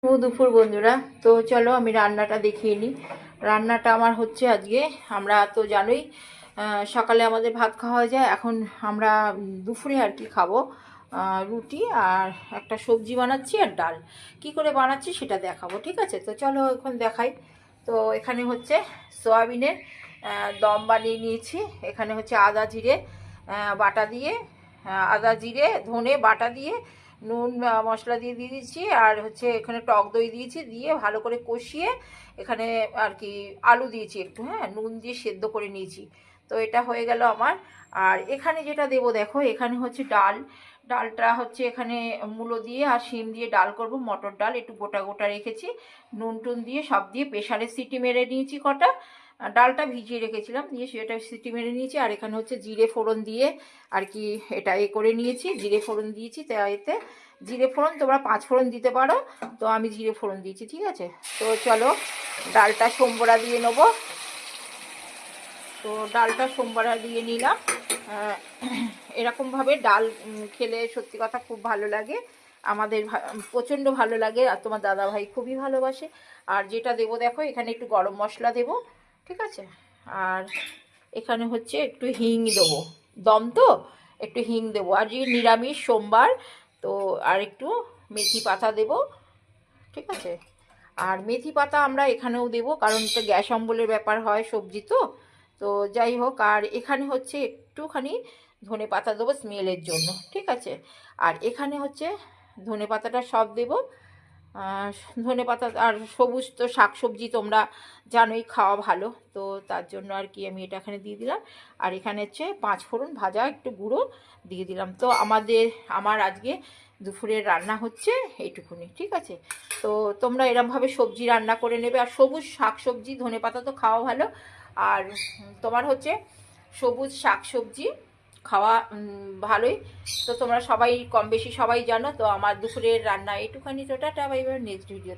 দুপুর বন্ধুরা, তো চলো আমি রান্নাটা দেখিয়ে নিই। রান্নাটা আমার হচ্ছে আজকে, আমরা তো জানোই সকালে আমাদের ভাত খাওয়া হয়ে যায়। এখন আমরা দুপুরে আর কি খাবো, রুটি আর একটা সবজি বানাচ্ছি আর ডাল। কি করে বানাচ্ছি সেটা দেখাবো, ঠিক আছে? তো চলো এখন দেখাই। তো এখানে হচ্ছে সয়াবিনের দম বানিয়ে নিয়েছি। এখানে হচ্ছে আদা জিরে বাটা দিয়ে, আদা জিরে ধনে বাটা দিয়ে, নুন মশলা দিয়ে দিয়েছি, আর হচ্ছে এখানে টক দই দিয়েছি, দিয়ে ভালো করে কষিয়ে এখানে আর কি আলু দিয়েছি একটু, হ্যাঁ, নুন দিয়ে সেদ্ধ করে নিয়েছি। তো এটা হয়ে গেল আমার। আর এখানে যেটা দেবো দেখো, এখানে হচ্ছে ডাল। ডালটা হচ্ছে এখানে মূলো দিয়ে আর শিম দিয়ে ডাল করব, মটর ডাল একটু গোটা গোটা রেখেছি, নুন টুন দিয়ে সব দিয়ে প্রেশারে সিটি মেরে নিয়েছি কটা। ডালটা ভিজিয়ে রেখেছিলাম, দিয়ে সেটা সিটি মেরে নিয়েছি। আর এখানে হচ্ছে জিরে ফোড়ন দিয়ে আর কি এটা করে নিয়েছি, জিরে ফোড়ন দিয়েছি। এতে জিরে ফোড়ন তোমরা 5 ফোড়ন দিতে পারো, তো আমি জিরে ফোড়ন দিয়েছি, ঠিক আছে? তো চলো ডালটা সোমবড়া দিয়ে নেবো। তো ডালটা সোমবড়া দিয়ে নিলাম। এরকমভাবে ডাল খেলে সত্যি কথা খুব ভালো লাগে, আমাদের প্রচণ্ড ভালো লাগে, আর তোমার দাদাভাই খুবই ভালোবাসে। আর যেটা দেবো দেখো, এখানে একটু গরম মশলা দেবো, ঠিক আছে? আর এখানে হচ্ছে একটু হিং দেবো, দম তো একটু হিং দেবো। আর যে নিরামিষ সোমবার, তো আর একটু মেথি পাতা দেবো, ঠিক আছে? আর মেথি পাতা আমরা এখানেও দেবো, কারণ এটা গ্যাস অম্বলের ব্যাপার হয়, সবজি তো। তো যাই হোক, আর এখানে হচ্ছে একটুখানি ধনে পাতা দেবো স্মেলের জন্য, ঠিক আছে? আর এখানে হচ্ছে ধনে পাতাটা সব দেবো। ধনে পাতা আর সবুজ তো শাক সবজি তোমরা জানোই খাওয়া ভালো, তো তার জন্য আর কি আমি এটা এখানে দিয়ে দিলাম। আর এখানে হচ্ছে 5 ফোড়ন ভাজা একটু গুঁড়ো দিয়ে দিলাম। তো আমার আজকে দুপুরের রান্না হচ্ছে এইটুকুনি, ঠিক আছে? তো তোমরা এরমভাবে সবজি রান্না করে নেবে। আর সবুজ শাক সবজি ধনে পাতা তো খাওয়া ভালো। আর তোমার হচ্ছে সবুজ শাক সবজি খাওয়া ভালোই। তো তোমরা সবাই কম বেশি সবাই জানো। তো আমার দুপুরের রান্না এইটুখানি। তো টাটা, বাই বাই, নেক্সট ভিডিওতে।